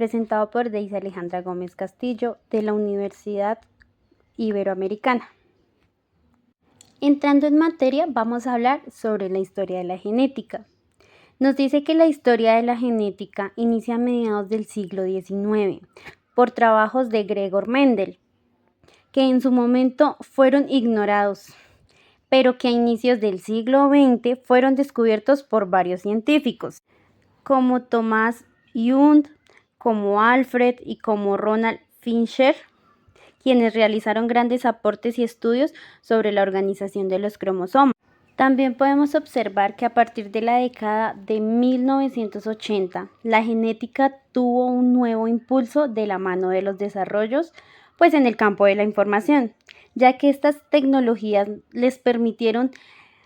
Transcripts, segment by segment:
presentado por Deise Alejandra Gómez Castillo de la Universidad Iberoamericana. Entrando en materia, vamos a hablar sobre la historia de la genética. Nos dice que la historia de la genética inicia a mediados del siglo XIX por trabajos de Gregor Mendel, que en su momento fueron ignorados, pero que a inicios del siglo XX fueron descubiertos por varios científicos, como Thomas Young, como Alfred y como Ronald Fisher, quienes realizaron grandes aportes y estudios sobre la organización de los cromosomas. También podemos observar que a partir de la década de 1980, la genética tuvo un nuevo impulso de la mano de los desarrollos, pues en el campo de la información, ya que estas tecnologías les permitieron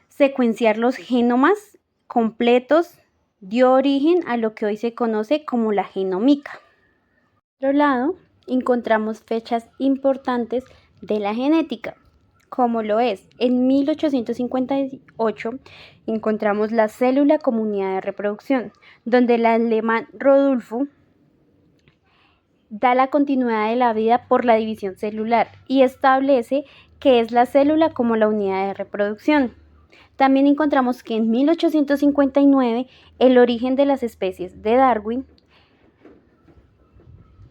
secuenciar los genomas completos, dio origen a lo que hoy se conoce como la genomica. Por otro lado, encontramos fechas importantes de la genética, como lo es, en 1858 encontramos la célula como unidad de reproducción, donde el alemán Rodolfo da la continuidad de la vida por la división celular y establece que es la célula como la unidad de reproducción. También encontramos que en 1859 el origen de las especies de Darwin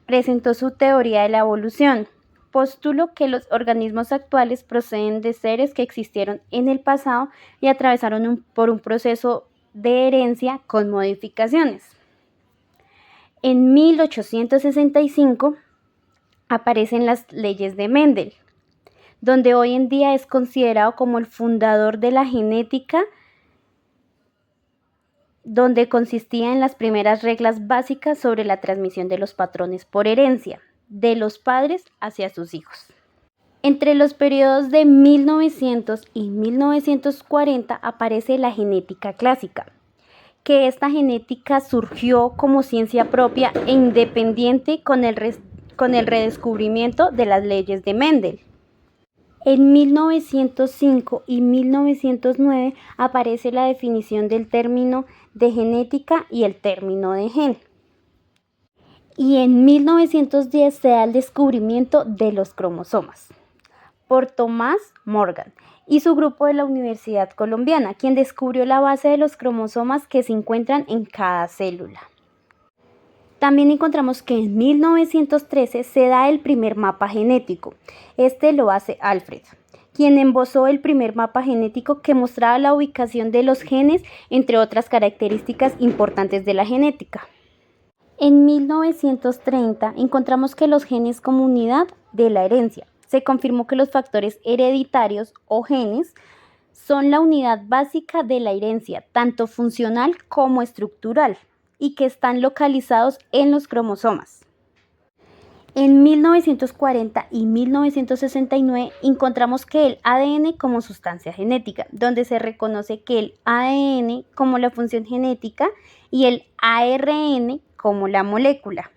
presentó su teoría de la evolución. Postuló que los organismos actuales proceden de seres que existieron en el pasado y atravesaron por un proceso de herencia con modificaciones. En 1865 aparecen las leyes de Mendel, donde hoy en día es considerado como el fundador de la genética, donde consistía en las primeras reglas básicas sobre la transmisión de los patrones por herencia, de los padres hacia sus hijos. Entre los periodos de 1900 y 1940 aparece la genética clásica, que esta genética surgió como ciencia propia e independiente con el redescubrimiento de las leyes de Mendel. En 1905 y 1909 aparece la definición del término de genética y el término de gen. Y en 1910 se da el descubrimiento de los cromosomas por Thomas Morgan y su grupo de la Universidad Colombiana, quien descubrió la base de los cromosomas que se encuentran en cada célula. También encontramos que en 1913 se da el primer mapa genético. Este lo hace Alfred, quien esbozó el primer mapa genético que mostraba la ubicación de los genes, entre otras características importantes de la genética. En 1930 encontramos que los genes como unidad de la herencia. Se confirmó que los factores hereditarios o genes son la unidad básica de la herencia, tanto funcional como estructural, y que están localizados en los cromosomas. En 1940 y 1969 encontramos que el ADN como sustancia genética, donde se reconoce que el ADN como la función genética y el ARN como la molécula.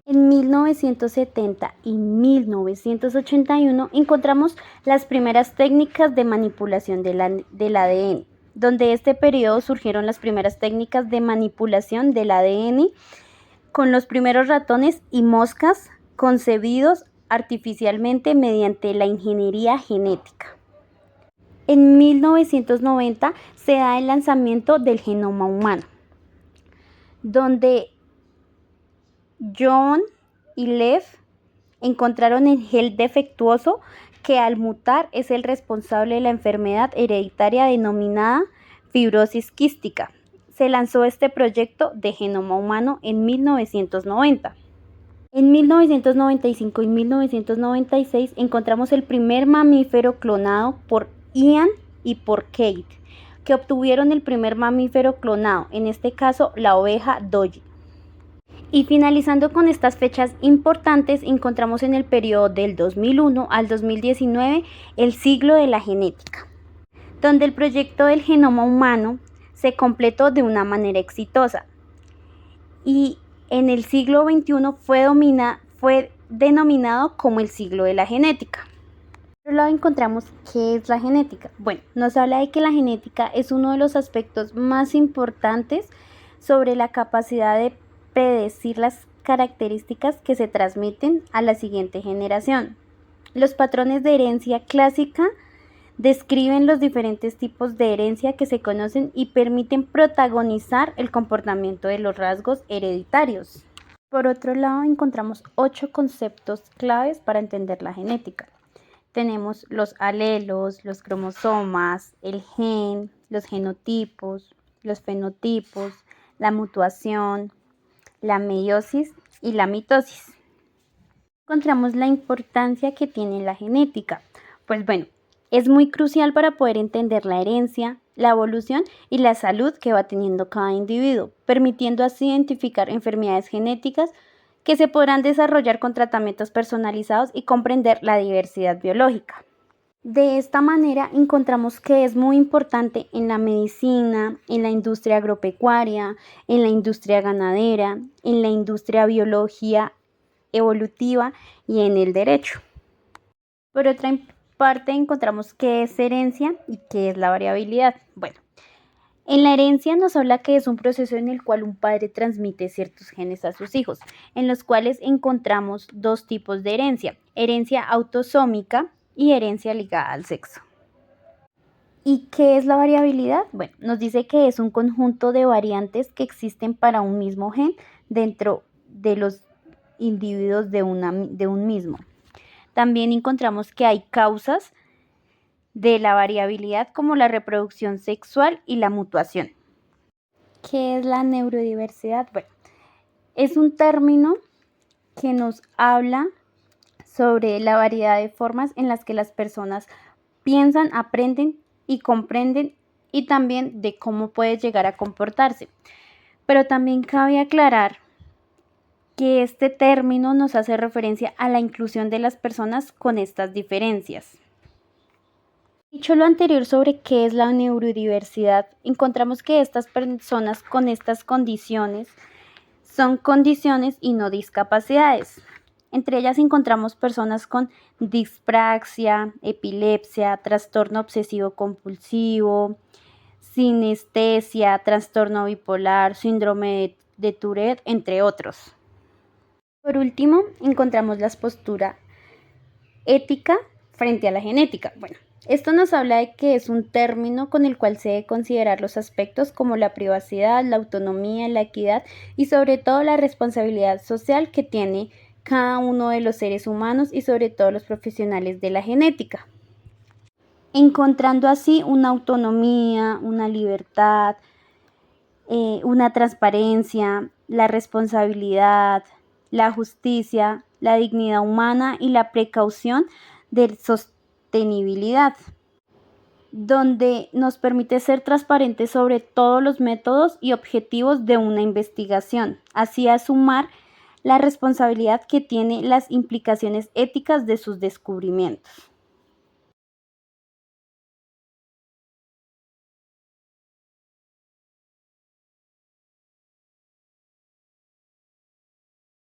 En 1970 y 1981 encontramos las primeras técnicas de manipulación del ADN, donde este periodo surgieron las primeras técnicas de manipulación del ADN con los primeros ratones y moscas concebidos artificialmente mediante la ingeniería genética. En 1990 se da el lanzamiento del genoma humano, donde John y Lev encontraron el gen defectuoso que al mutar es el responsable de la enfermedad hereditaria denominada fibrosis quística. Se lanzó este proyecto de genoma humano en 1990. En 1995 y 1996 encontramos el primer mamífero clonado por Ian y por Kate, que obtuvieron el primer mamífero clonado, en este caso la oveja Dolly. Y finalizando con estas fechas importantes, encontramos en el periodo del 2001 al 2019 el siglo de la genética, donde el proyecto del genoma humano se completó de una manera exitosa. Y en el siglo XXI fue denominado como el siglo de la genética. Por otro lado encontramos qué es la genética. Bueno, nos habla de que la genética es uno de los aspectos más importantes sobre la capacidad de predecir las características que se transmiten a la siguiente generación. Los patrones de herencia clásica describen los diferentes tipos de herencia que se conocen y permiten protagonizar el comportamiento de los rasgos hereditarios. Por otro lado, encontramos 8 conceptos claves para entender la genética. Tenemos los alelos, los cromosomas, el gen, los genotipos, los fenotipos, la mutuación, la meiosis y la mitosis. Encontramos la importancia que tiene la genética. Pues bueno, es muy crucial para poder entender la herencia, la evolución y la salud que va teniendo cada individuo, permitiendo así identificar enfermedades genéticas que se podrán desarrollar con tratamientos personalizados y comprender la diversidad biológica. De esta manera encontramos que es muy importante en la medicina, en la industria agropecuaria, en la industria ganadera, en la industria biología evolutiva y en el derecho. Por otra parte encontramos qué es herencia y qué es la variabilidad. Bueno, en la herencia nos habla que es un proceso en el cual un padre transmite ciertos genes a sus hijos, en los cuales encontramos 2 tipos de herencia autosómica y herencia ligada al sexo. ¿Y qué es la variabilidad? Bueno, nos dice que es un conjunto de variantes que existen para un mismo gen dentro de los individuos de un mismo. También encontramos que hay causas de la variabilidad como la reproducción sexual y la mutuación. ¿Qué es la neurodiversidad? Bueno, es un término que nos habla sobre la variedad de formas en las que las personas piensan, aprenden y comprenden y también de cómo puede llegar a comportarse. Pero también cabe aclarar que este término nos hace referencia a la inclusión de las personas con estas diferencias. Dicho lo anterior sobre qué es la neurodiversidad, encontramos que estas personas con estas condiciones son condiciones y no discapacidades. Entre ellas encontramos personas con dispraxia, epilepsia, trastorno obsesivo compulsivo, sinestesia, trastorno bipolar, síndrome de Tourette, entre otros. Por último, encontramos la postura ética frente a la genética. Bueno, esto nos habla de que es un término con el cual se debe considerar los aspectos como la privacidad, la autonomía, la equidad y sobre todo la responsabilidad social que tiene cada uno de los seres humanos y sobre todo los profesionales de la genética, encontrando así una autonomía, una libertad, una transparencia, la responsabilidad, la justicia, la dignidad humana y la precaución de sostenibilidad, donde nos permite ser transparentes sobre todos los métodos y objetivos de una investigación, así a sumar la responsabilidad que tiene las implicaciones éticas de sus descubrimientos.